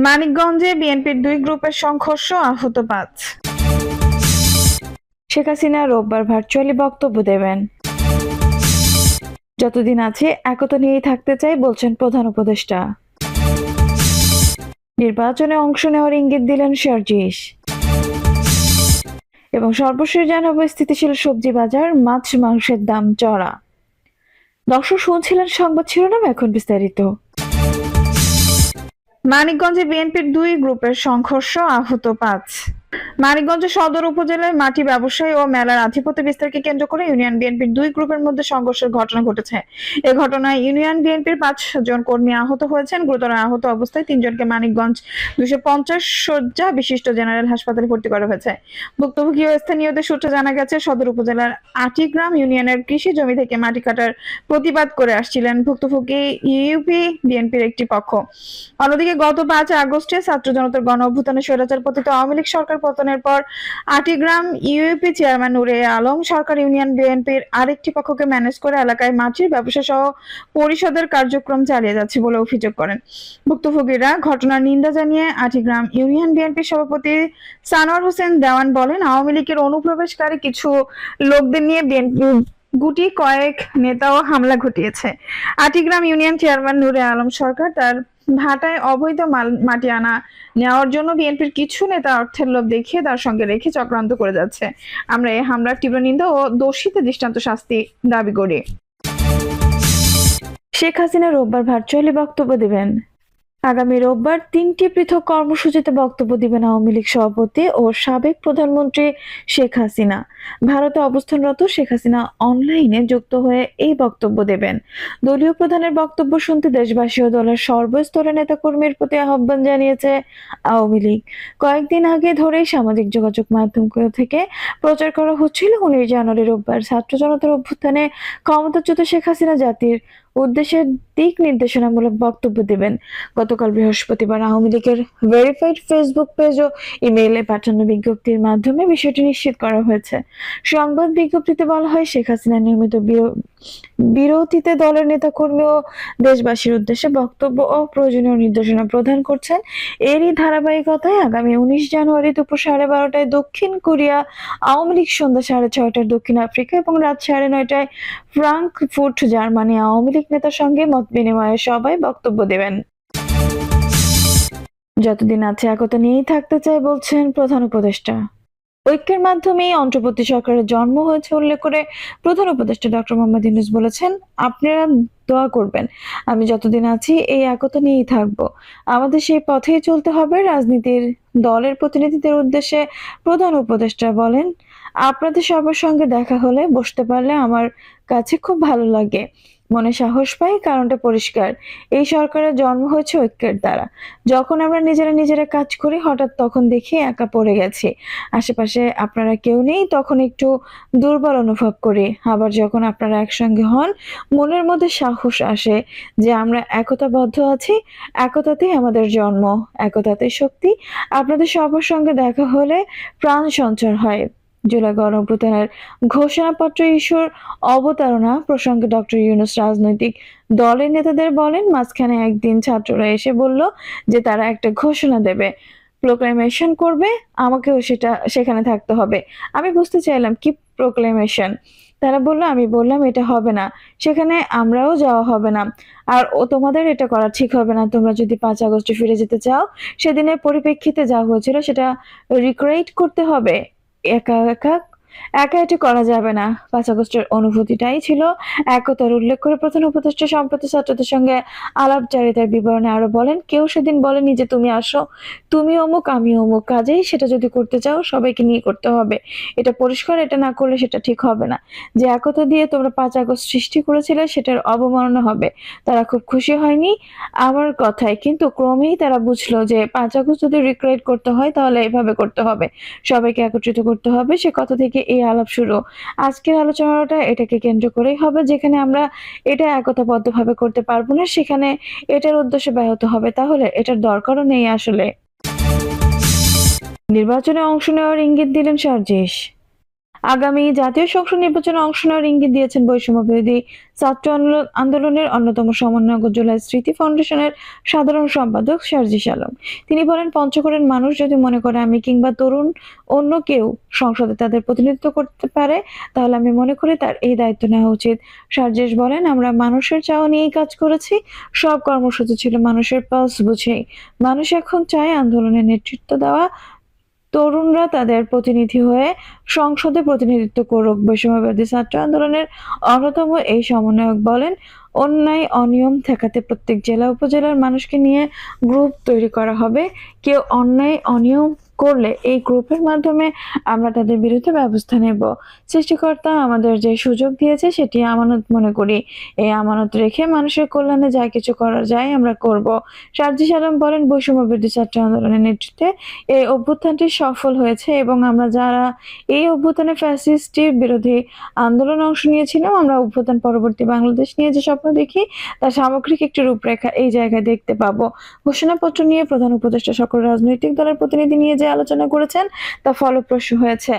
মানিকগঞ্জে বিএনপির দুই গ্রুপের সংঘর্ষ, আহত 5। শেখ হাসিনা রোববার ভার্চুয়ালি বক্তব্য দেবেন। যতদিন আছে একতা নিয়েই থাকতে চাই বলছেন প্রধান উপদেষ্টা। নির্বাচনে অংশ নেওয়ার ইঙ্গিত দিলেন শারজিস। এবং সর্বশেষ জানাবো স্থিতিশীল সবজি বাজার, মাছ মাংসের দাম চড়া। দর্শক শুনছিলেন সংবাদ শিরোনাম, এখন বিস্তারিত। মানিকগঞ্জে বিএনপির দুই গ্রুপের সংঘর্ষ, আহত 5। মানিকগঞ্জ সদর উপজেলায় মাটি ব্যবসায়ী ও মেলার আধিপত্য বিস্তারকে কেন্দ্র করে ইউনিয়ন বিএনপির দুই গ্রুপের মধ্যে সংঘর্ষের ঘটনা ঘটেছে। এ ঘটনায় ইউনিয়ন বিএনপির 5 জন কর্মী আহত হয়েছেন। গুরুতর আহত অবস্থায় 3 জনকে মানিকগঞ্জ 250 শয্যা বিশিষ্ট জেনারেল হাসপাতালে ভর্তি করা হয়েছে। ভুক্তভোগী ও স্থানীয়দের সূত্রে জানা গেছে, সদর উপজেলার আটিগ্রাম ইউনিয়নের কৃষি জমি থেকে মাটি কাটার প্রতিবাদ করে আসছিলেন ভুক্তভোগী ইউপি বিএনপির একটি পক্ষ। অন্যদিকে গত 5 আগস্টে ছাত্র জনতার গণ অভ্যুত্থানে স্বৈরাচার পতিত আওয়ামী লীগ সরকার পতনের পর আটিগ্রাম ইউপি চেয়ারম্যান নূরে আলম সরকার ইউনিয়ন বিএনপির আরেকটি পক্ষকে ম্যানেজ করে এলাকায় মাটির ব্যবসা সহ পরিষদের কার্যক্রম চালিয়ে যাচ্ছে বলে অভিযোগ করেন ভুক্তভোগীরা। ঘটনার নিন্দা জানিয়ে আটিগ্রাম ইউনিয়ন বিএনপির সভাপতি সানোয়ার হোসেন দেওয়ান বলেন, আওয়ামী লীগের অনুপ্রবেশকারী কিছু লোকদের নিয়ে বিএনপি গুটি কয়েক নেতাও হামলা ঘটিয়েছে। আটিগ্রাম ইউনিয়ন চেয়ারম্যান নূরে আলম সরকার তার ভাটায় অবৈধ মাটি আনা নেওয়ার জন্য বিএনপির কিছু নেতা অর্থের লোভ দেখিয়ে তার সঙ্গে রেখে চক্রান্ত করে যাচ্ছে। আমরা এই হামলার তীব্র নিন্দা ও দোষীদের দৃষ্টান্ত শাস্তি দাবি করি। শেখ হাসিনা রোববার ভার্চুয়ালি বক্তব্য দেবেন। আগামী রোববার 3টি পৃথক কর্মসূচিতে বক্তব্য দিবেন আওয়ামী লীগ সভাপতি ও সাবেক প্রধানমন্ত্রী শেখ হাসিনা। ভারতে অবস্থানরত শেখ হাসিনা অনলাইনে যুক্ত হয়ে এই বক্তব্য দেবেন। দলীয় প্রধানের বক্তব্য শুনতে দেশবাসী ও দলের সর্বস্তরের নেতাকর্মীর প্রতি আহ্বান জানিয়েছে আওয়ামী লীগ। কয়েকদিন আগে ধরেই সামাজিক যোগাযোগ মাধ্যম থেকে প্রচার করা হচ্ছিল 19 জানুয়ারি রোববার ছাত্র জনতার অভ্যুত্থানে ক্ষমতাচ্যুত শেখ হাসিনা জাতির উদ্দেশ্যে দিক নির্দেশনামূলক বক্তব্য দেবেন। গতকাল বৃহস্পতিবার আওয়ামী লীগের ভেরিফাইড ফেসবুক পেজ ও ইমেইলে পাঠানো বিজ্ঞপ্তির মাধ্যমে বিষয়টি নিশ্চিত করা হয়েছে। সংবাদ বিজ্ঞপ্তিতে বলা হয়, শেখ হাসিনা নিয়মিত বিরতিতে দলের নেতাকর্মী ও দেশবাসীর উদ্দেশ্যে বক্তব্য ও প্রয়োজনীয় নির্দেশনা প্রদান করছেন। এরই ধারাবাহিকতায় আগামী 19 জানুয়ারি দুপুর 12:30টায় দক্ষিণ কোরিয়া, আওয়ামী লীগ সন্ধ্যা 6:30টায় দক্ষিণ আফ্রিকা এবং রাত 9:30টায় ফ্রাঙ্কফুর্ট জার্মানি আওয়ামী লীগ নেতার সঙ্গে মত বিনিময়ে সবাই বক্তব্য দেবেন। যতদিন আছে একতা নিয়েই থাকতে চাই বলছেন প্রধান উপদেষ্টা। ঐক্যের মাধ্যমেই অন্তর্বর্তী সরকারের জন্ম হয়েছে উল্লেখ করে প্রধান উপদেষ্টা ডক্টর মোহাম্মদ ইউনূস বলেছেন, আপনারা দোয়া করবেন, আমি যতদিন আছি এই একতা নিয়েই থাকবো। আমাদের সেই পথেই চলতে হবে। রাজনীতির দলের প্রতিনিধিদের উদ্দেশ্যে প্রধান উপদেষ্টা বলেন, আপনাদের সবার সঙ্গে দেখা হলে, বসতে পারলে আমার কাছে খুব ভালো লাগে, মনে সাহস পাই। কারণটা পরিষ্কার, এই সরকারের জন্ম হয়েছে ঐক্যের দ্বারা। যখন আমরা নিজেরা কাজ করি, হঠাৎ তখন দেখি একা পড়ে গেছি, আশেপাশে আপনারা কেউ নেই, তখন একটু দুর্বল অনুভব করি। আবার যখন আপনারা একসঙ্গে হন, মনের মধ্যে সাহস আসে যে আমরা একতাবদ্ধ আছি, একতাতেই আমাদের জন্ম, একতাতেই শক্তি। আপনাদের সবার সঙ্গে দেখা হলে প্রাণ সঞ্চার হয়। জুলাই গণঅভ্যুত্থানের ঘোষণাপত্র ইস্যুর অবতারণা প্রসঙ্গে ডক্টর ইউনূস রাজনৈতিক দলের নেতাদের বলেন, মাঝখানে একদিন ছাত্ররা এসে বলল যে তারা একটা ঘোষণা দেবে, প্রোক্লেমেশন করবে, আমাকেও সেখানে থাকতে হবে। আমি বুঝতে চাইলাম কি প্রোক্লেমেশন। তারা বলল, আমি বললাম এটা হবে না, সেখানে আমরাও যাওয়া হবে না, আর তোমাদের এটা করা ঠিক হবে না। তোমরা যদি 5 আগস্টে ফিরে যেতে চাও, সেদিনের পরিপ্রেক্ষিতে যা হয়েছিল সেটা রিক্রিয়েট করতে হবে। একা এটা করা যাবে না। 5 আগস্টের অনুভূতিটাই ছিল একতার। উল্লেখ করে প্রধান উপদেষ্টা সম্প্রতি ছাত্রদের সঙ্গে আলাপচারিতার বিবরণে আরো বলেন, কেউ সেদিন বলেনি যে তুমি আসো, তুমি অমুক আমি অমুক, কাজেই সেটা যদি করতে চাও সবাইকে নিয়ে করতে হবে। এটা পরিষ্কার, এটা না করলে সেটা ঠিক হবে না। যে একতা দিয়ে তোমরা 5 আগস্ট সৃষ্টি করেছিলে সেটার অবমাননা হবে। তারা খুব খুশি হয়নি আমার কথায়, কিন্তু ক্রমেই তারা বুঝলো যে 5 আগস্ট যদি রিক্রিয়েট করতে হয় তাহলে এভাবে করতে হবে, সবাইকে একত্রিত করতে হবে। সে কথা থেকে এই আলাপ শুরু। আজকের আলোচনাটা এটাকে কেন্দ্র করেই হবে। যেখানে আমরা এটা একতাবদ্ধভাবে করতে পারবো না, সেখানে এটার উদ্দেশ্য ব্যাহত হবে, তাহলে এটার দরকারও নেই আসলে। নির্বাচনে অংশ নেওয়ার ইঙ্গিত দিলেন শারজিস। আগামী জাতীয় সংসদ নির্বাচনে অংশ নেওয়ার ইঙ্গিত দিয়েছেন বৈষম্য বিরোধী ছাত্র আন্দোলনের অন্যতম সমন্বয়ক জুলাই স্মৃতি ফাউন্ডেশনের সাধারণ সম্পাদক সার্জিস আলম। তিনি বলেন, পঞ্চগড়ের মানুষ যদি মনে করে আমি কিংবা তরুণ অন্য কেউ সংসদে তাদের প্রতিনিধিত্ব করতে পারে, তাহলে আমি মনে করি তার এই দায়িত্ব নেওয়া উচিত। সার্জিস বলেন, আমরা মানুষের চাওয়া নিয়েই কাজ করেছি। সব কর্মসূচি ছিল মানুষের পালস বুঝেই। মানুষ এখন চায় আন্দোলনের নেতৃত্ব দেওয়া তরুণরা তাদের প্রতিনিধি হয়ে সংসদে প্রতিনিধিত্ব করুক। বৈষম্যবিরোধী ছাত্র আন্দোলনের অন্যতম এই সমন্বয়ক বলেন, অন্যায় অনিয়ম ঠেকাতে প্রত্যেক জেলা উপজেলার মানুষকে নিয়ে গ্রুপ তৈরি করা হবে। কেউ অন্যায় অনিয়ম করলে এই গ্রুপের মাধ্যমে আমরা তাদের বিরুদ্ধে ব্যবস্থা নেব। সৃষ্টিকর্তা আমাদের যে সুযোগ দিয়েছে সেটি আমানত মনে করি। এই আমানত রেখে মানুষের কল্যাণে যা কিছু করা যায় আমরা করব। সার্জিস আলম বলেন, বৈষম্যবিরোধী ছাত্র আন্দোলনের নেতৃত্বে এই অভ্যুত্থানটি সফল হয়েছে এবং আমরা যারা এই অভ্যুত্থানে ফ্যাসিস্টের বিরোধী আন্দোলন অংশ নিয়েছিলাম, আমরা অভ্যুত্থান পরবর্তী বাংলাদেশ নিয়ে যে স্বপ্ন দেখি তার সামগ্রিক একটি রূপরেখা এই জায়গায় দেখতে পাবো। ঘোষণাপত্র নিয়ে প্রধান উপদেষ্টা সকল রাজনৈতিক দলের প্রতিনিধি নিয়ে যে আলোচনা করেছেন তা ফলপ্রসূ হয়েছে।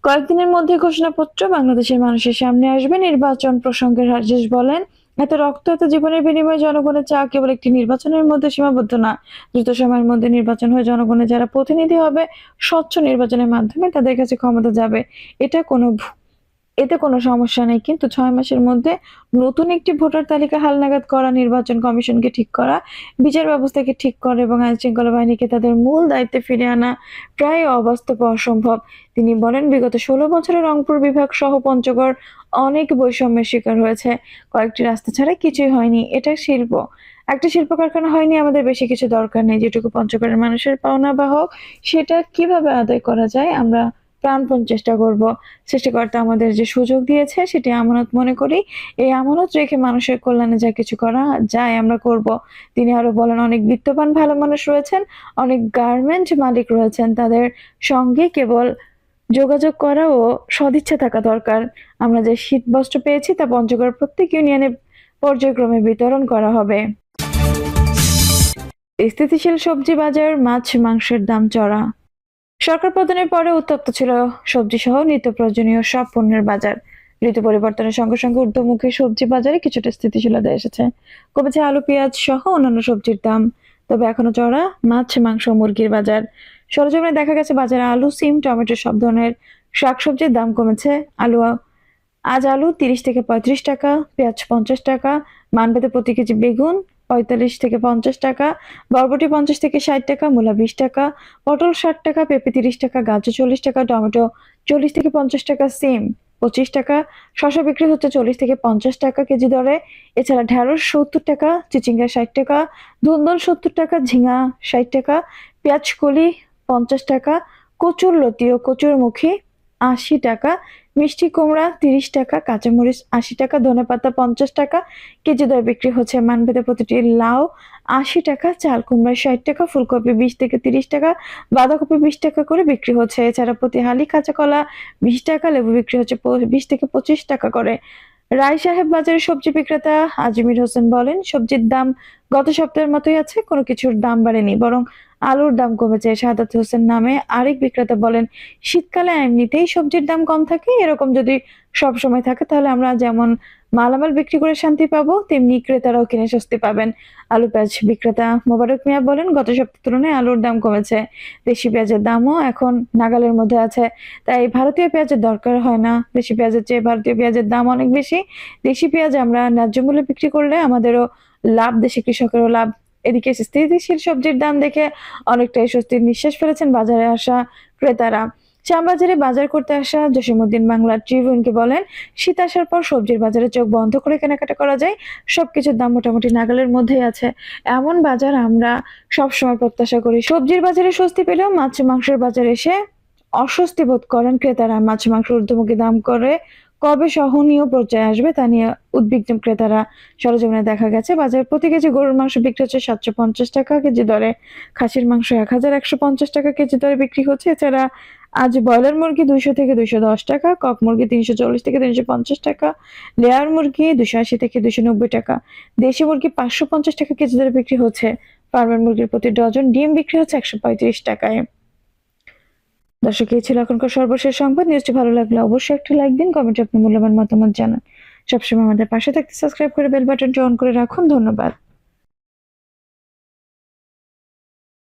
কয়েকদিনের মধ্যে ঘোষণাপত্র বাংলাদেশের মানুষের সামনে আসবে। নির্বাচন প্রসঙ্গে রাজেশ বলেন, এত রক্ত এত জীবনের বিনিময়ে জনগণের চাওয়া কেবল একটি নির্বাচনের মধ্যে সীমাবদ্ধ না। দ্রুত সময়ের মধ্যে নির্বাচন হয়ে জনগণের যারা প্রতিনিধি হবে, স্বচ্ছ নির্বাচনের মাধ্যমে তাদের কাছে ক্ষমতা যাবে। এতে কোনো সমস্যা নেই, কিন্তু 6 মাসের মধ্যে নতুন একটি ভোটার তালিকা হালনাগাদ করা, নির্বাচন কমিশনকে ঠিক করা, বিচার ব্যবস্থাকে ঠিক করা এবং আইন শৃঙ্খলা বাহিনীকে তাদের মূল দায়িত্বে ফিরে আনা প্রায় অবাস্তব অসম্ভব। তিনি বলেন, বিগত 16 বছরে রংপুর বিভাগ সহ পঞ্চগড় অনেক বৈষম্যের শিকার হয়েছে। কয়েকটি রাস্তা ছাড়া কিছুই হয়নি। এটা শিল্প, একটা শিল্প কারখানা হয়নি। আমাদের বেশি কিছু দরকার নেই। যেটুকু পঞ্চগড়ের মানুষের পাওনা বা হক, সেটা কিভাবে আদায় করা যায় আমরা প্রাণপণ চেষ্টা করব। সৃষ্টিকর্তা আমাদের যে সুযোগ দিয়েছে সেটি আমানত মনে করি। এই আমানত রেখে মানুষের কল্যাণে যা কিছু করা যায় আমরা করব। তিনি আরো বলেন, অনেক বিত্তবান ভালো মানুষ রয়েছেন, অনেক গার্মেন্ট মালিক রয়েছেন, তাদের সঙ্গে কেবল যোগাযোগ করা ও সদিচ্ছা থাকা দরকার। আমরা যে শীত বস্ত্র পেয়েছি তা পঞ্চগড় প্রত্যেক ইউনিয়নে পর্যায়ক্রমে বিতরণ করা হবে। স্থিতিশীল সবজি বাজার, মাছ মাংসের দাম চড়া। সরকার পতনের পরে উত্তপ্ত ছিল সবজি সহ নিত্য প্রয়োজনীয় সব পণ্যের বাজার। ঋতু পরিবর্তনের সঙ্গে সঙ্গে ঊর্ধ্বমুখী সবজি বাজারে কিছুটা স্থিতিশীলতা এসেছে। কমেছে আলু, পেঁয়াজ সহ অন্যান্য সবজির দাম। তবে এখনো চড়া মাছ, মাংস, মুরগির বাজার। সরেজমিনে দেখা গেছে বাজারে আলু, সিম, টমেটো সব ধরনের শাকসবজির দাম কমেছে। আজ আলু 30 থেকে 35 টাকা, পেঁয়াজ 50 টাকা, মানভেদে প্রতি কেজি বেগুন 45 থেকে 50 টাকা, বরবটি 50 থেকে 60 টাকা, মূলা 20 টাকা, পটল 60 টাকা, পেঁপে 30 টাকা, গাজর 40 টাকা, টমেটো 40 থেকে 50 টাকা, সিম 25 টাকা, শসা বিক্রি হচ্ছে 40 থেকে 50 টাকা কেজি দরে। এছাড়া ঢেঁড়স 70 টাকা, চিচিঙ্গা 60 টাকা, ধুন্দল 70 টাকা, ঝিঙা 60 টাকা, পেঁয়াজ কলি 50 টাকা, কচুর লতি ও কচুরমুখী 80 টাকা, মিষ্টি কুমড়া 30 টাকা, কাঁচামরিচ 80 টাকা, ধনেপাতা 50 টাকা কেজি দরে বিক্রি হচ্ছে। মানভেদে প্রতিটি লাউ 80 টাকা, চাল কুমড়া 60 টাকা, ফুলকপি 20 থেকে 30 টাকা, বাঁধাকপি 20 টাকা করে বিক্রি হচ্ছে। এছাড়া প্রতি হালি কাঁচা কলা 20 টাকা, লেবু বিক্রি হচ্ছে 20 থেকে 25 টাকা করে। রায় সাহেব বাজারের সবজি বিক্রেতা আজমির হোসেন বলেন, সবজির দাম গত সপ্তাহের মতোই আছে, কোনো কিছুর দাম বাড়েনি, বরং আলুর দাম কমেছে। সাদাত হোসেন নামে আরেক বিক্রেতা বলেন, শীতকালে এমনিতেই সবজির দাম কম থাকে, এরকম যদি সব সময় থাকে তাহলে আমরা যেমন মালামাল বিক্রি করে শান্তি পাবো, তেমনি ক্রেতারাও কিনে স্বস্তি পাবেন। আলু পেঁয়াজ বিক্রেতা মোবারক মিয়া বলেন, গত সপ্তাহের তুলনায় আলুর দাম কমেছে। দেশি পেঁয়াজের দামও এখন নাগালের মধ্যে আছে, তাই ভারতীয় পেঁয়াজের দরকার হয় না। দেশি পেঁয়াজের চেয়ে ভারতীয় পেঁয়াজের দাম অনেক বেশি। দেশি পেঁয়াজ আমরা ন্যায্য মূল্যে বিক্রি করলে আমাদেরও লাভ, দেশি কৃষকেরও লাভ। এদিকে স্থিতিশীল সবজির দাম দেখে অনেকটাই স্বস্তির নিঃশ্বাস ফেলেছেন বাজারে আসা ক্রেতারা। শ্যামবাজারে বাজার করতে আসা জসিমউদ্দিন বাংলা ট্রিবিউনকে বলেন, শীত আসার পর সবজির বাজারে চোখ বন্ধ করে কেনাকাটা করা যায়, সবকিছুর দাম মোটামুটি নাগালের মধ্যেই আছে। এমন বাজার আমরা সবসময় প্রত্যাশা করি। সবজির বাজারে স্বস্তি পেলেও মাছ মাংসের বাজারে এসে অস্বস্তি বোধ করেন ক্রেতারা। মাছ মাংস ঊর্ধ্বমুখী দাম করে কবে সহনীয় পর্যায়ে আসবে তা নিয়ে উদ্বিগ্ন ক্রেতারা। সরেজমিনে দেখা গেছে বাজারে প্রতি কেজি গরুর মাংস বিক্রি হচ্ছে 750 টাকা কেজি দরে, খাসির মাংস 1150 টাকা কেজি দরে বিক্রি হচ্ছে। এছাড়া আজ ব্রয়লার মুরগি 200 থেকে 210 টাকা, কক মুরগি 340 থেকে 350 টাকা, লেয়ার মুরগি 280 থেকে 290 টাকা, দেশি মুরগি 550 টাকা কেজি দরে বিক্রি হচ্ছে। ফার্মের মুরগির প্রতি ডজন ডিম বিক্রি হচ্ছে 135 টাকায়। দর্শক, এই ছিল এখনকার সর্বশেষ সংবাদ। নিউজটি ভালো লাগলে অবশ্যই একটা লাইক দিন, কমেন্টে আপনার মূল্যবান মতামত জানান। সবসময় আমাদের পাশে থাকতে সাবস্ক্রাইব করে বেল বাটনটি অন করে রাখুন। ধন্যবাদ।